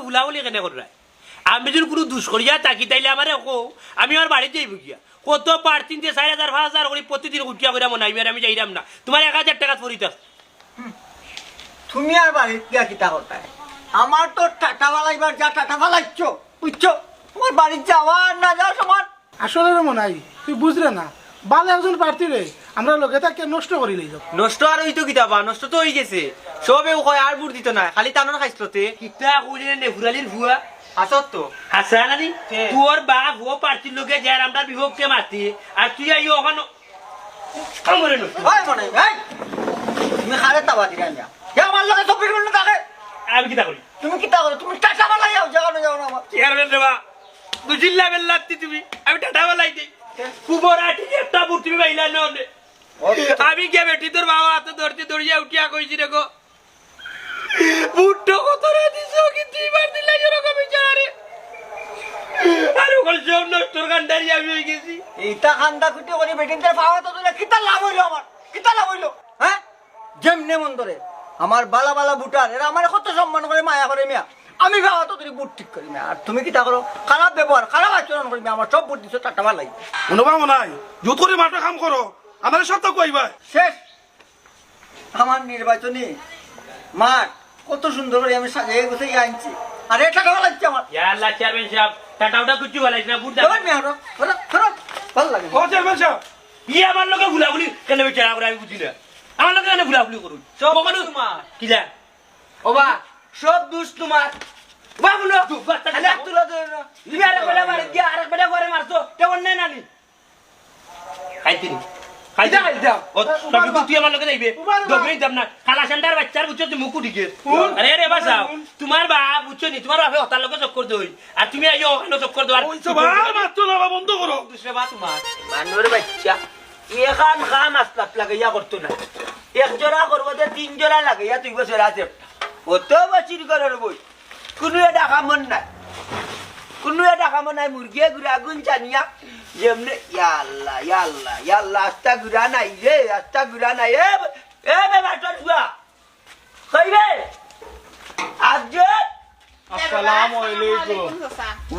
ভুলাবলি কেনে করায় আমি যদি কোনো দুষ করিয়া তাকি তাইলে আমার আমি আমার বাড়িতে যাইব গিয়া কত পার 3,000 4,000 5,000 করে প্রতিদিন উঠিয়া করে মনাইবি আর আমি যাইরাম না তোমার 1,000 টাকা পরিতে তুমি আর বাড়ি গিয়া কিতা করতে আমার তো টাকা বালাইবার যা টাকা বালাইছ বুঝছো তোমার বাড়ি যাওয়া না যাওয়া সমান আসলে রে মনাই তুই বুঝলে না বালে একজন প্রার্থী রে আমরা লোকে তাকে নষ্ট করি লই যাব নষ্ট আর হইতো কিতাবা নষ্ট তো হয়ে গেছে সবে কয় আর বুট দিত না খালি টানোর খাইছলতে কিতা কইলে নে ফুরালির ভুয়া আসত তো হাসানানি তোর বাপ ও পার্টির লোকে যার আমরা বিভক্তে মাতি আর তুই আই ওখানে আমরে নষ্ট ওই মনে এই তুমি খালে তাবা দিরা না এ আমার লগে 24 ঘন্টা থাকে আমি কিতা করি তুমি কিতা করো তুমি টাকা বালাই যাও না যাও না আমার কি আর বেলবা দুজিল্লা বেল্লাতি তুমি আমি টাটা বলাই দেই কুবরাটি একটা বুট তুমি বাইলা না আমি কে বেটি তোর বাবা হাতে ধরতে দড়িয়া উঠিয়া কইছি দেখো বুটটো কত রে দিছো কি দুইবার দিলা এরকম বিচারে আর ওখানে সব নষ্টর গান্ডারি আমি হয়ে গেছি এইটা খান্দা কুটি করে বেটিনদের পাওয়া তো তুই কিতা লাভ হইলো আমার কিতা লাভ হইলো হ্যাঁ যেমনে মন ধরে আমার বালা বালা বুটার এরা আমার কত সম্মান করে মায়া করে মিয়া আমি ভাবা তো তুই বুট ঠিক করি মিয়া আর তুমি কিতা করো খারাপ ব্যবহার খারাপ আচরণ করি মিয়া আমার সব বুট দিছো টাটা বালাই অনুভব নাই যত করে মাঠে কাম করো আমার সত্য কইবা শেষ আমার নির্বাচনী মাঠ কত সুন্দর করে আমি সাজিয়ে গুছিয়ে আনছি আর এ টাকা বালাচ্ছি আমার ইয়া আল্লাহ চেয়ারম্যান সাহেব টাটাউটা কুচি বলাইছ না বুট দাও দেবেন মিয়া ভালো লাগে ও চেয়ারম্যান সাহেব ই আমার লোকে ভুলাভুলি কেন বিচারা করে আমি বুঝি না আমার লোকে কেন ভুলাভুলি করুন সব কখনো তোমার কিলা ওবা সব দুষ তোমার বাবুলো খালি হাত তুলে দে না তুমি আরেক বেলা মারি দিয়া আরেক বেলা করে মারছো কেমন নাই নানি খাইতিনি খাইতা খাইতা ও সবই তুই আমার লোকে যাইবে দবই দাম না খালা সেন্টার বাচ্চার বুঝছো তুমি মুকু দিকে আরে রে বাসাও তোমার বাপ বুঝছো নি তোমার বাপে হতার লোকে চক্কর দই আর তুমি আইও ওখানে চক্কর দাও আর মাত্র না বন্ধ করো দুসরে বা তোমার মানুর বাচ্চা এখান খাম আসলাপ লাগাইয়া করতো না এক জোড়া করবো তো 3 জোড়া লাগাইয়া তুই বছর আছে কত বছর করার বই কোনো এটা কামন নাই কোনো এটা কামন নাই মুরগিয়ে ঘুরে আগুন চানিয়া যেমনি ইয়াল্লা ইয়াল্লা ইয়াল্লা আস্তা ঘুরা নাই রে আস্তা ঘুরা নাই এ বেবাটর বুয়া কইবে আজ আসসালামু আলাইকুম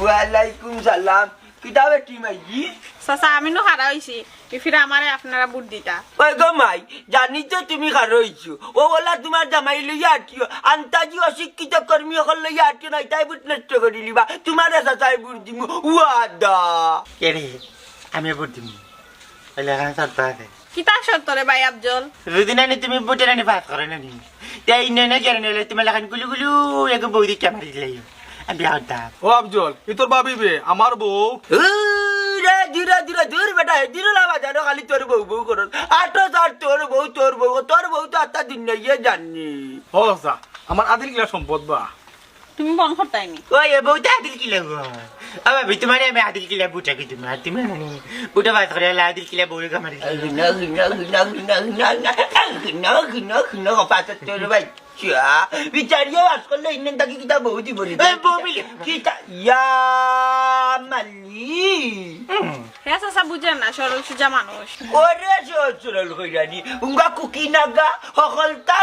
ওয়ালাইকুম সালাম কিতাবে টিমাইজি চাচা আমি নো খারা হইছি ফিরে আমারে আপনারা বুট দিতা ওই গো মাই জানি তো তুমি খারো হইছো ও বলা তোমার জামাই লইয়া আটিও আন্তাজি অশিক্ষিত কর্মী হল লইয়া আটিও নাই তাই বুট নষ্ট করে দিবা তোমার চাচাই বুট দিম ওয়াদা কেরে আমি বুট দিম ওই লাগান শর্ত আছে কিতা শর্ত রে ভাই আফজল রুদিন আনি তুমি বুটের আনি পাস করে না দিন তাই না কেন নলে তুমি লাগান গুলু গুলু এগো বৌদি ক্যামেরা দিলাই আমি বিয়াটা ও আফজল ই তোর ভাবি বে আমার বউ রে ধীরে ধীরে দূর বেটা দিন লাবা জানো খালি তোর বউ বউ করো আটো তার তোর বউ তো আত্মা দিন নিয়ে জানি ও সা আমার আদিল কিলা সম্পদ বা তুমি বন করতাইনি ওই এ বউটা আদিল কি লাগো আবার তোমার আমি আদিল কিলা বুটা কি তুমি আর তুমি নানি বুটা বাস করে আদিল কিলা বউরে কামারি না পাতা তোর ভাই বিচারিয়ে আজ করলে ইন্ডিয়ান তাকে কিতা বউতি বলি কিতা ইয়া মালি হ্যাঁ চাচা বুঝেন না সরল সুজা মানুষ ওরে সরল কইরানি উঙ্গা কুকি নাগা হকলতা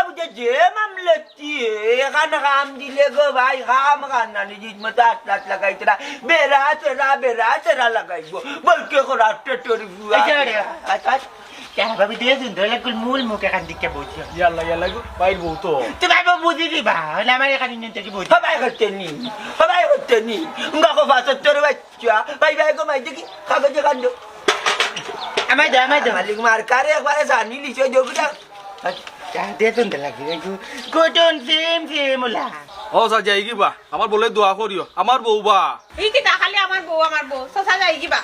বুঝে যে মামলতি এখানে কাম দিলে গো ভাই কাম কান্নানি জিত মতো আটলাট লাগাইতরা বেড়া চেরা লাগাইবো বলকে করা টেটরি বুয়া আচ্ছা ভাবি দিয়ে সুন্দর লাগল মূল মুখে এখান দিকে বলছি ইয়াল্লা ইয়াল্লা বাইর বউ তো তুমি আবার বুঝি দিবা হলে আমার এখানে নিয়ে থেকে বলছি সবাই করতে নি উঙ্গা কো ফাঁসর তোর বাচ্চা ভাই গো মাই দেখি কাগজে কান্ড আমায় দে মালিক মার কারে একবারে জানি লিছো যোগটা দিয়ে সুন্দর লাগি রে গোটন সেম ওলা ও সা যাই কি বা আমার বলে দোয়া করিও আমার বউ বা এই কিতা খালি আমার বউ চাচা যাই কিবা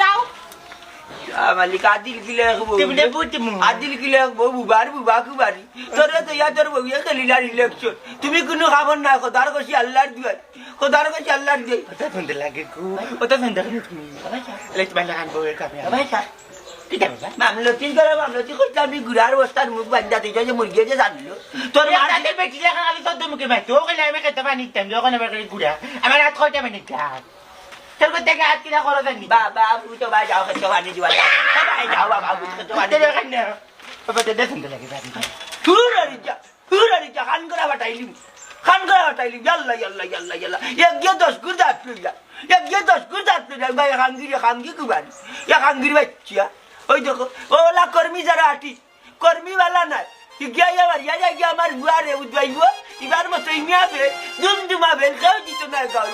যাও মালিক আদিল কিলে আদিল কিলে বুবা কুবারি তোর তো ইয়া তোর বউ খেলিলার ইলেকশন তুমি কোনো খবর না খোদার কছি আল্লাহর দিওয়াই খোদার কছি আল্লাহর দিই ওটা সুন্দর লাগে ওটা সুন্দর তুমি তোমার লাগান বউয়ের কামে মামলতি করতে আমি গুড়ার বস্তার মুখ বান্ধা তুই যে মুরগি যে জানলো তোর বেটি লেখা খালি তোর মুখে ভাই তো ওকে আমি খেতে পানি নিতাম যখন আমার গুড়া আমার হাত কয়টা আমি নিতাম তোর কোথায় হাত কিনা করো জানি বাবা তো ভাই যাও খেতে পানি দিবা ভাই যাও বাবা খেতে পানি দেখান না বাবা তো দেখুন লাগে তুরারি যা কান করা বাটাইলি খান করে হটাইলি ইয়াল্লা ইয়াল্লা ইয়াল্লা ইয়াল্লা এক গিয়ে 10 গুর দাঁত লইলা এক গিয়ে 10 গুর দাঁত লইলা ভাই খাঙ্গি কুবানি এ খাঙ্গির বাচ্চা ওই দেখো ওলা কর্মী যারা আটি কর্মীওয়ালা নাই গিয়া এবার গিয়া আমার বুয়ারে উদ্বাইব এবার মতো ইমিয়া বেন দুমদুমা বেন কেউ দিত না গাঁর